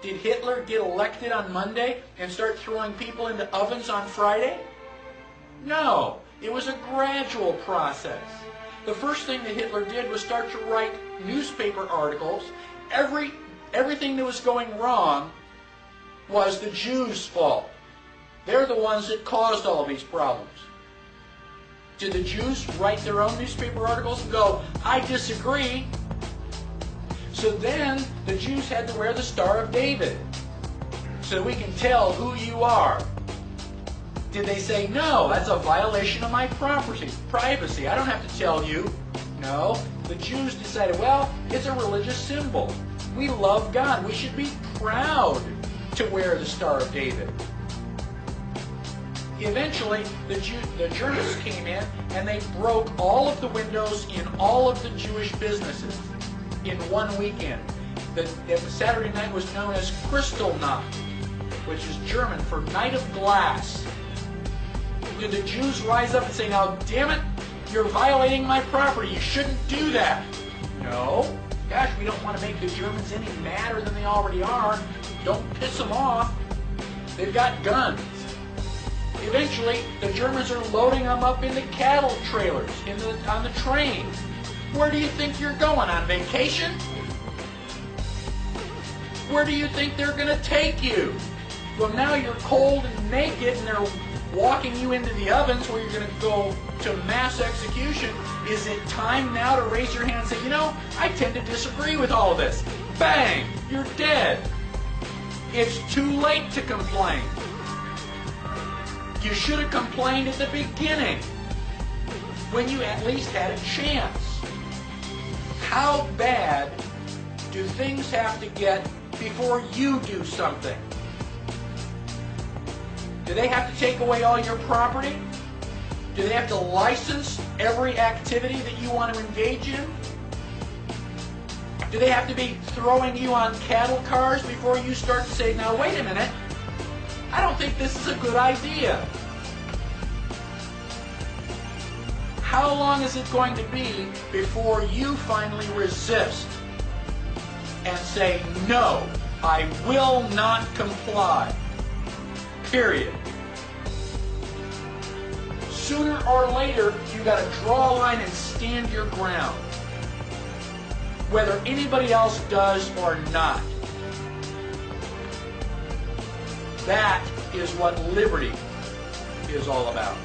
Did Hitler get elected on Monday and start throwing people into ovens on Friday? No, it was a gradual process. The first thing that Hitler did was start to write newspaper articles. Everything that was going wrong was the Jews' fault. They're the ones that caused all these problems. Did the Jews write their own newspaper articles and go, I disagree? So then the Jews had to wear the Star of David so we can tell who you are. Did they say, no, that's a violation of my privacy. I don't have to tell you. No, the Jews decided, well, it's a religious symbol. We love God. We should be proud to wear the Star of David. Eventually, the Germans came in and they broke all of the windows in all of the Jewish businesses in one weekend. The Saturday night was known as Kristallnacht, which is German for Night of Glass. Did the Jews rise up and say, now, damn it, you're violating my property. You shouldn't do that? No. Gosh, we don't want to make the Germans any madder than they already are. Don't piss them off. They've got guns. Eventually, the Germans are loading them up into cattle trailers on the trains. Where do you think you're going? On vacation? Where do you think they're going to take you? Well, now you're cold and naked and they're walking you into the ovens where you're going to go to mass execution. Is it time now to raise your hand and say, you know, I tend to disagree with all of this? Bang! You're dead. It's too late to complain. You should have complained at the beginning when you at least had a chance. How bad do things have to get before you do something? Do they have to take away all your property? Do they have to license every activity that you want to engage in? Do they have to be throwing you on cattle cars before you start to say, now wait a minute, I don't think this is a good idea? How long is it going to be before you finally resist and say, no, I will not comply? Period. Sooner or later, you've got to draw a line and stand your ground, whether anybody else does or not. That is what liberty is all about.